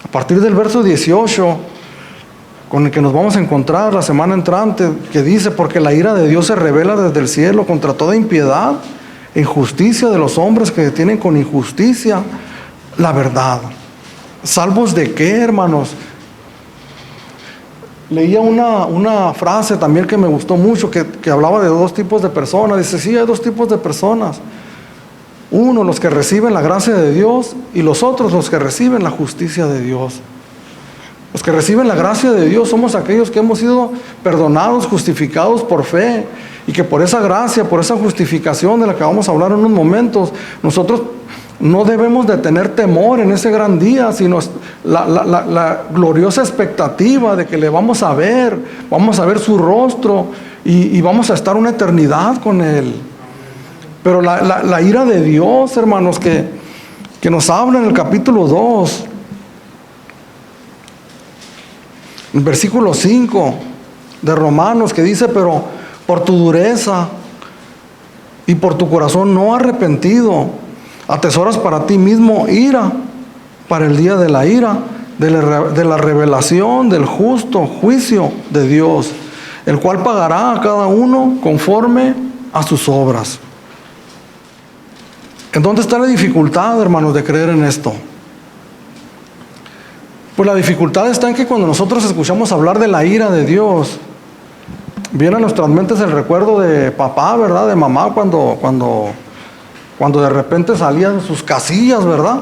A partir del verso 18, con el que nos vamos a encontrar la semana entrante, que dice: porque la ira de Dios se revela desde el cielo contra toda impiedad e injusticia de los hombres que detienen con injusticia la verdad. ¿Salvos de qué, hermanos? Leía una frase también que me gustó mucho, que hablaba de dos tipos de personas. Dice: sí, hay dos tipos de personas. Uno, los que reciben la gracia de Dios, y los otros, los que reciben la justicia de Dios. Los que reciben la gracia de Dios somos aquellos que hemos sido perdonados, justificados por fe, y que por esa gracia, por esa justificación de la que vamos a hablar en unos momentos, nosotros no debemos de tener temor en ese gran día, sino la gloriosa expectativa de que le vamos a ver su rostro, y vamos a estar una eternidad con Él. Pero la ira de Dios, hermanos, que nos habla en el capítulo 2, el versículo 5 de Romanos, que dice: pero por tu dureza y por tu corazón no arrepentido, atesoras para ti mismo ira, para el día de la ira, de la revelación del justo juicio de Dios, el cual pagará a cada uno conforme a sus obras. ¿En dónde está la dificultad, hermanos, de creer en esto? Pues la dificultad está en que cuando nosotros escuchamos hablar de la ira de Dios, viene a nuestras mentes el recuerdo de papá, ¿verdad? De mamá, cuando de repente salían de sus casillas, ¿verdad?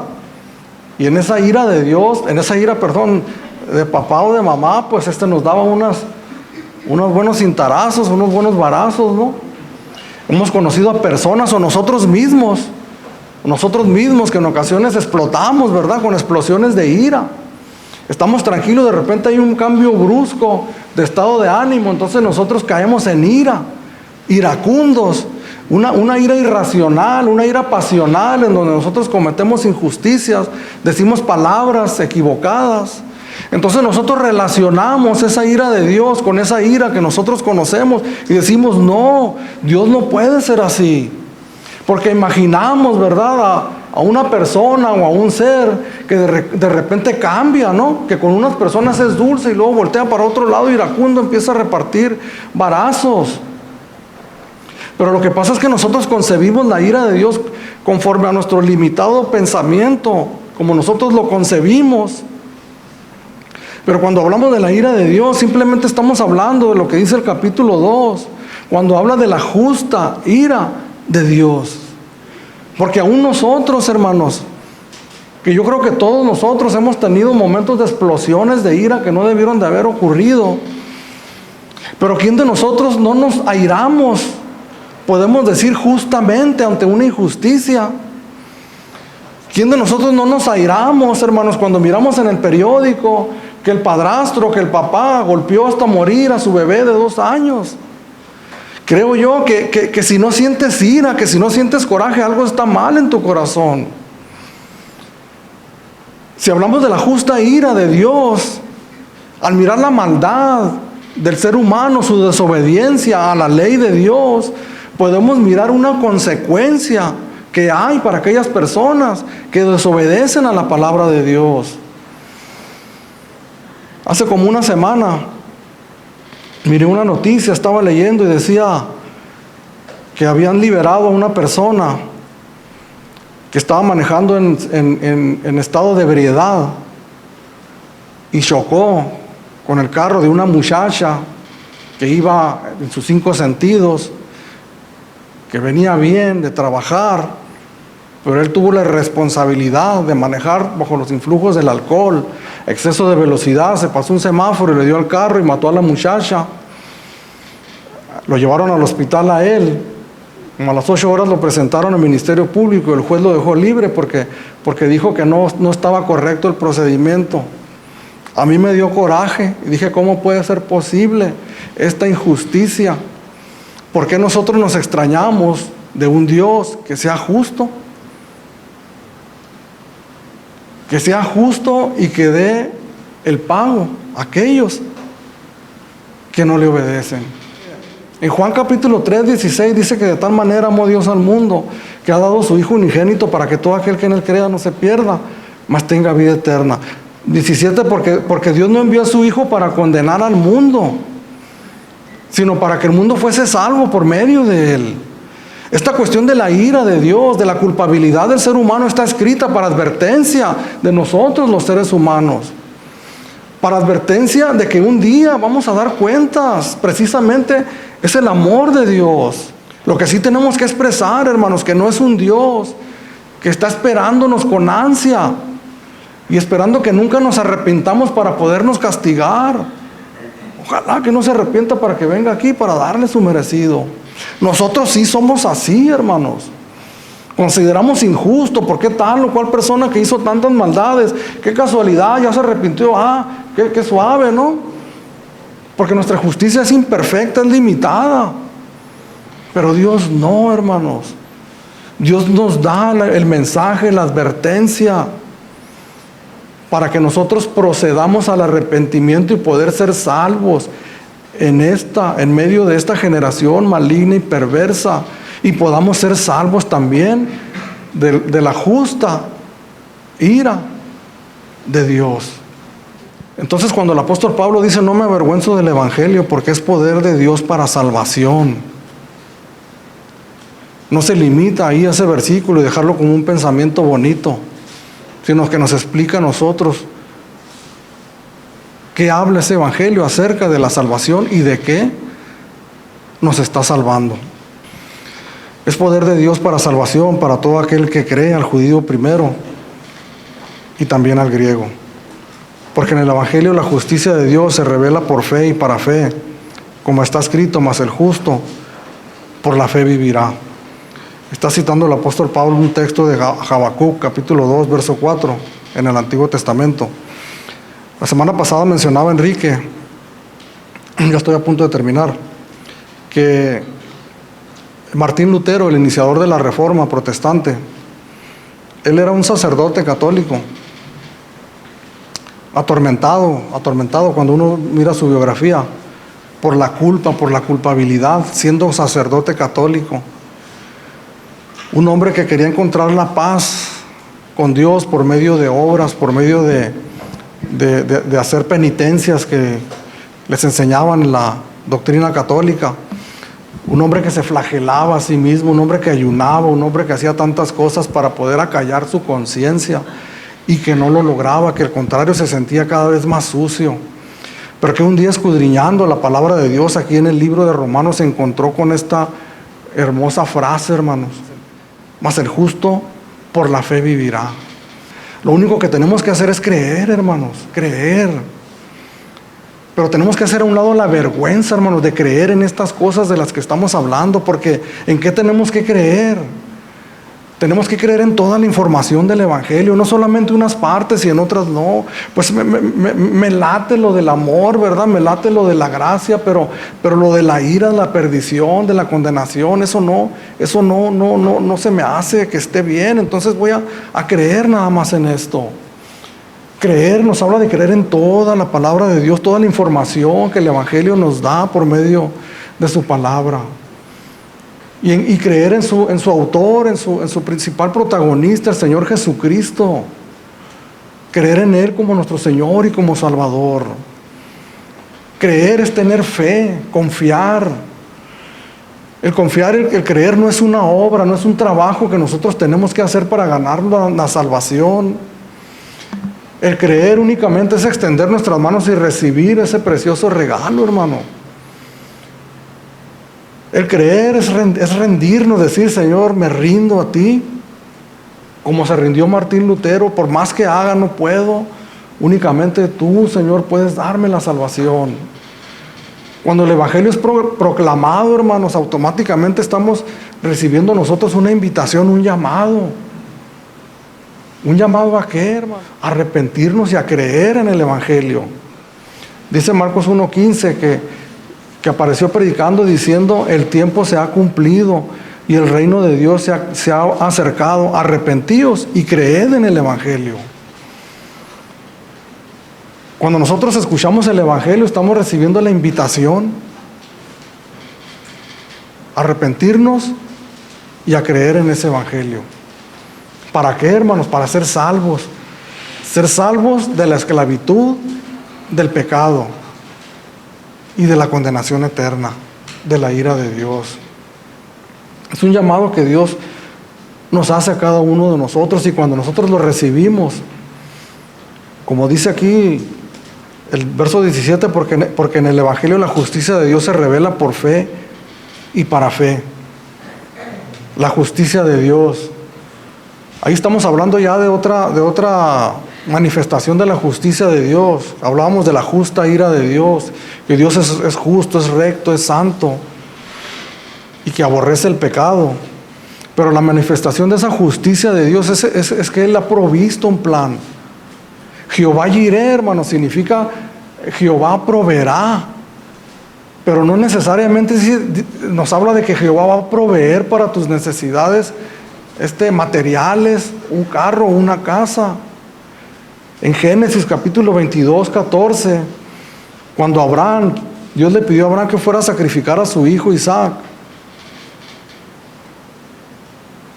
Y en esa ira de Dios, de papá o de mamá, pues nos daba unos buenos cintarazos, unos buenos varazos, ¿no? Hemos conocido a personas, o nosotros mismos que en ocasiones explotamos, ¿verdad? Con explosiones de ira. Estamos tranquilos, de repente hay un cambio brusco de estado de ánimo, entonces nosotros caemos en ira, iracundos, una ira irracional, una ira pasional, en donde nosotros cometemos injusticias, decimos palabras equivocadas. Entonces nosotros relacionamos esa ira de Dios con esa ira que nosotros conocemos y decimos: no, Dios no puede ser así. Porque imaginamos, ¿verdad?, a una persona o a un ser que de repente cambia, ¿no? Que con unas personas es dulce y luego voltea para otro lado iracundo, empieza a repartir varazos. Pero lo que pasa es que nosotros concebimos la ira de Dios conforme a nuestro limitado pensamiento, como nosotros lo concebimos. Pero cuando hablamos de la ira de Dios, simplemente estamos hablando de lo que dice el capítulo 2, cuando habla de la justa ira de Dios. Porque aún nosotros, hermanos, que yo creo que todos nosotros hemos tenido momentos de explosiones de ira que no debieron de haber ocurrido. Pero ¿quién de nosotros no nos airamos? Podemos decir justamente ante una injusticia. ¿Quién de nosotros no nos airamos, hermanos, cuando miramos en el periódico que el padrastro, que el papá golpeó hasta morir a su bebé de 2 años? Creo yo que si no sientes ira, que si no sientes coraje, algo está mal en tu corazón. Si hablamos de la justa ira de Dios, al mirar la maldad del ser humano, su desobediencia a la ley de Dios, podemos mirar una consecuencia que hay para aquellas personas que desobedecen a la palabra de Dios. Hace como una semana miré una noticia, estaba leyendo y decía que habían liberado a una persona que estaba manejando en estado de ebriedad y chocó con el carro de una muchacha que iba en sus 5 sentidos, que venía bien de trabajar, pero él tuvo la responsabilidad de manejar bajo los influjos del alcohol, exceso de velocidad, se pasó un semáforo y le dio al carro y mató a la muchacha. Lo llevaron al hospital a él. Como a las 8 horas lo presentaron al Ministerio Público y el juez lo dejó libre porque dijo que no estaba correcto el procedimiento. A mí me dio coraje y dije, ¿cómo puede ser posible esta injusticia? ¿Por qué nosotros nos extrañamos de un Dios que sea justo? Que sea justo y que dé el pago a aquellos que no le obedecen. En Juan capítulo 3, 16 dice que de tal manera amó Dios al mundo, que ha dado su Hijo unigénito para que todo aquel que en él crea no se pierda, mas tenga vida eterna. 17, porque Dios no envió a su Hijo para condenar al mundo, sino para que el mundo fuese salvo por medio de él. Esta cuestión de la ira de Dios, de la culpabilidad del ser humano, está escrita para advertencia de nosotros los seres humanos. Para advertencia de que un día vamos a dar cuentas. Precisamente es el amor de Dios. Lo que sí tenemos que expresar, hermanos, que no es un Dios que está esperándonos con ansia y esperando que nunca nos arrepintamos para podernos castigar. Ojalá que no se arrepienta para que venga aquí para darle su merecido. Nosotros sí somos así, hermanos. Consideramos injusto, ¿por qué tal o cual persona que hizo tantas maldades? Qué casualidad, ya se arrepintió, qué suave, ¿no? Porque nuestra justicia es imperfecta, es limitada. Pero Dios no, hermanos. Dios nos da el mensaje, la advertencia, para que nosotros procedamos al arrepentimiento y poder ser salvos en medio de esta generación maligna y perversa, y podamos ser salvos también de la justa ira de Dios. Entonces, cuando el apóstol Pablo dice, no me avergüenzo del evangelio porque es poder de Dios para salvación, no se limita ahí a ese versículo y dejarlo como un pensamiento bonito, sino que nos explica a nosotros qué habla ese evangelio acerca de la salvación y de qué nos está salvando. Es poder de Dios para salvación para todo aquel que cree, al judío primero y también al griego. Porque en el evangelio la justicia de Dios se revela por fe y para fe, como está escrito, mas el justo por la fe vivirá. Está citando el apóstol Pablo un texto de Habacuc, capítulo 2, verso 4, en el Antiguo Testamento. La semana pasada mencionaba Enrique, ya estoy a punto de terminar, que Martín Lutero, el iniciador de la Reforma protestante, él era un sacerdote católico, atormentado cuando uno mira su biografía, por la culpa, por la culpabilidad, siendo sacerdote católico. Un hombre que quería encontrar la paz con Dios por medio de obras, por medio de hacer penitencias que les enseñaban en la doctrina católica. Un hombre que se flagelaba a sí mismo, un hombre que ayunaba, un hombre que hacía tantas cosas para poder acallar su conciencia y que no lo lograba, que al contrario se sentía cada vez más sucio. Pero que un día, escudriñando la palabra de Dios aquí en el libro de Romanos, se encontró con esta hermosa frase, hermanos: mas el justo por la fe vivirá. Lo único que tenemos que hacer es creer, hermanos, creer. Pero tenemos que hacer a un lado la vergüenza, hermanos, de creer en estas cosas de las que estamos hablando, porque ¿en qué tenemos que creer? Tenemos que creer en toda la información del evangelio, no solamente unas partes y en otras no. Pues me late lo del amor, ¿verdad? Me late lo de la gracia, pero lo de la ira, de la perdición, de la condenación, eso no se me hace que esté bien. Entonces voy a creer nada más en esto. Creer nos habla de creer en toda la palabra de Dios, toda la información que el evangelio nos da por medio de su palabra. Y creer en su autor, en su principal protagonista, el Señor Jesucristo. Creer en Él como nuestro Señor y como Salvador. Creer es tener fe, confiar. El confiar, el creer no es una obra, no es un trabajo que nosotros tenemos que hacer para ganar la salvación. El creer únicamente es extender nuestras manos y recibir ese precioso regalo, hermano. El creer es rendirnos, decir, Señor, me rindo a ti, como se rindió Martín Lutero, por más que haga no puedo, únicamente tú, Señor, puedes darme la salvación. Cuando el Evangelio es proclamado, hermanos, automáticamente estamos recibiendo nosotros una invitación, un llamado. ¿Un llamado a qué, hermano? A arrepentirnos y a creer en el Evangelio. Dice Marcos 1:15 que apareció predicando diciendo, el tiempo se ha cumplido y el reino de Dios se ha acercado. Arrepentíos y creed en el Evangelio. Cuando nosotros escuchamos el Evangelio, estamos recibiendo la invitación a arrepentirnos y a creer en ese Evangelio. ¿Para qué, hermanos? Para ser salvos. Ser salvos de la esclavitud, del pecado y de la condenación eterna, de la ira de Dios. Es un llamado que Dios nos hace a cada uno de nosotros, y cuando nosotros lo recibimos, como dice aquí el verso 17, porque en el Evangelio la justicia de Dios se revela por fe y para fe. La justicia de Dios. Ahí estamos hablando ya de otra manifestación de la justicia de Dios. Hablábamos de la justa ira de Dios, que Dios es justo, es recto, es santo y que aborrece el pecado. Pero la manifestación de esa justicia de Dios es que Él ha provisto un plan. Jehová Jireh, hermano, significa Jehová proveerá, pero no necesariamente nos habla de que Jehová va a proveer para tus necesidades materiales, un carro, una casa. En Génesis capítulo 22, 14, cuando Dios le pidió a Abraham que fuera a sacrificar a su hijo Isaac,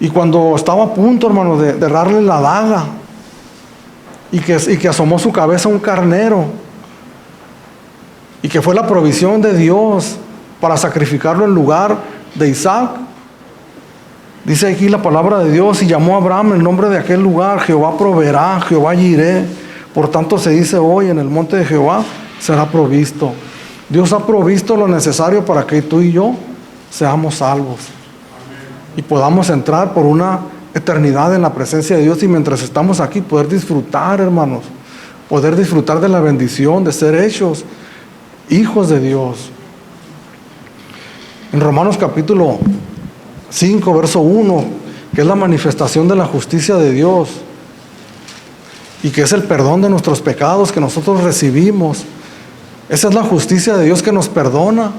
y cuando estaba a punto, hermano, de darle la daga, y que asomó su cabeza un carnero, y que fue la provisión de Dios para sacrificarlo en lugar de Isaac. Dice aquí la palabra de Dios, y llamó a Abraham el nombre de aquel lugar, Jehová proveerá, Jehová Jireh. Por tanto se dice hoy, en el monte de Jehová será provisto. Dios ha provisto lo necesario para que tú y yo seamos salvos y podamos entrar por una eternidad en la presencia de Dios, y mientras estamos aquí poder disfrutar, hermanos, poder disfrutar de la bendición de ser hechos hijos de Dios. En Romanos capítulo 5, verso 1, que es la manifestación de la justicia de Dios y que es el perdón de nuestros pecados que nosotros recibimos. Esa es la justicia de Dios que nos perdona,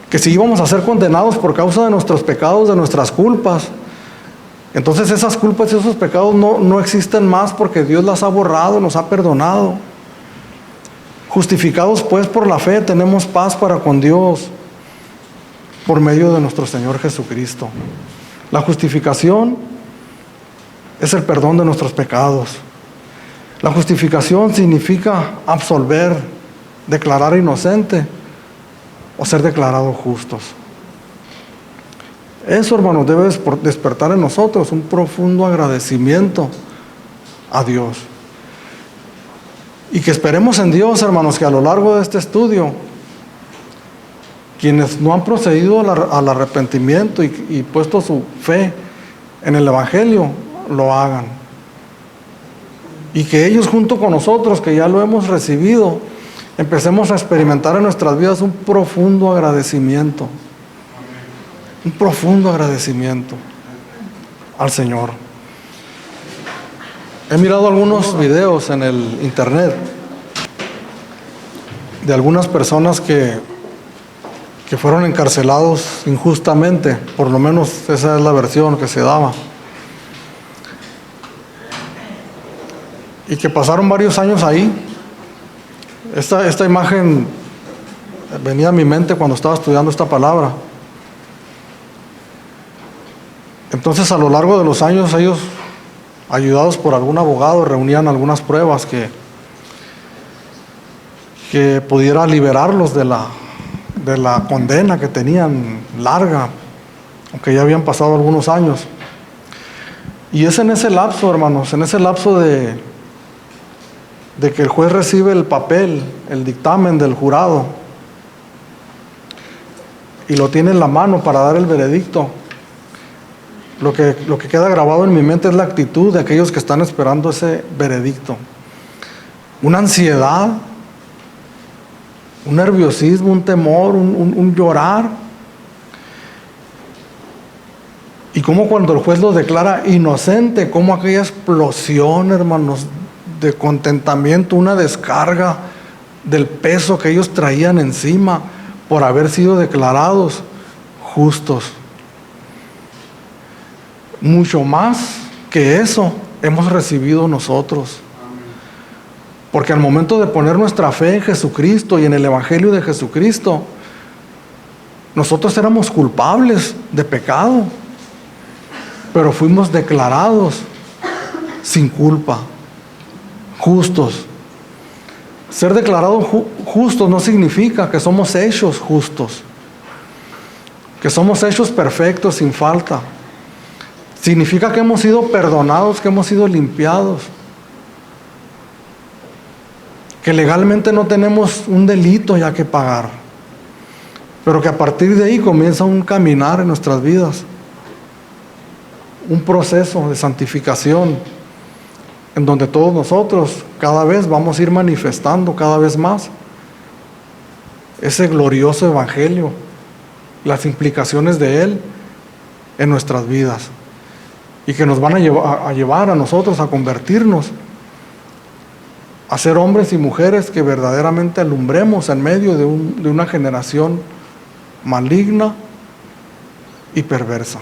que si íbamos a ser condenados por causa de nuestros pecados, de nuestras culpas, entonces esas culpas y esos pecados no existen más, porque Dios las ha borrado, nos ha perdonado. Justificados pues por la fe, tenemos paz para con Dios por medio de nuestro Señor Jesucristo. La justificación es el perdón de nuestros pecados. La justificación significa absolver, declarar inocente o ser declarados justos. Eso, hermanos, debe despertar en nosotros un profundo agradecimiento a Dios. Y que esperemos en Dios, hermanos, que a lo largo de este estudio, quienes no han procedido al arrepentimiento y puesto su fe en el Evangelio, lo hagan. Y que ellos junto con nosotros, que ya lo hemos recibido, empecemos a experimentar en nuestras vidas un profundo agradecimiento. Un profundo agradecimiento al Señor. He mirado algunos videos en el internet de algunas personas que fueron encarcelados injustamente, por lo menos esa es la versión que se daba, y que pasaron varios años ahí. Esta imagen venía a mi mente cuando estaba estudiando esta palabra. Entonces, a lo largo de los años, ellos, ayudados por algún abogado, reunían algunas pruebas que pudiera liberarlos de de la condena que tenían larga, aunque ya habían pasado algunos años. Y es en ese lapso, hermanos, en ese lapso de que el juez recibe el papel, el dictamen del jurado, y lo tiene en la mano para dar el veredicto. Lo que queda grabado en mi mente es la actitud de aquellos que están esperando ese veredicto. Una ansiedad, un nerviosismo, un temor, un llorar. Y como cuando el juez lo declara inocente, como aquella explosión, hermanos, de contentamiento, una descarga del peso que ellos traían encima por haber sido declarados justos. Mucho más que eso hemos recibido nosotros. Porque al momento de poner nuestra fe en Jesucristo y en el Evangelio de Jesucristo, nosotros éramos culpables de pecado, pero fuimos declarados sin culpa, justos. Ser declarados justos no significa que somos hechos justos, que somos hechos perfectos, sin falta. Significa que hemos sido perdonados, que hemos sido limpiados, que legalmente no tenemos un delito ya que pagar, pero que a partir de ahí comienza un caminar en nuestras vidas, un proceso de santificación, en donde todos nosotros cada vez vamos a ir manifestando cada vez más ese glorioso evangelio, las implicaciones de él en nuestras vidas, y que nos van a llevar a nosotros a convertirnos, a ser hombres y mujeres que verdaderamente alumbremos en medio de una generación maligna y perversa.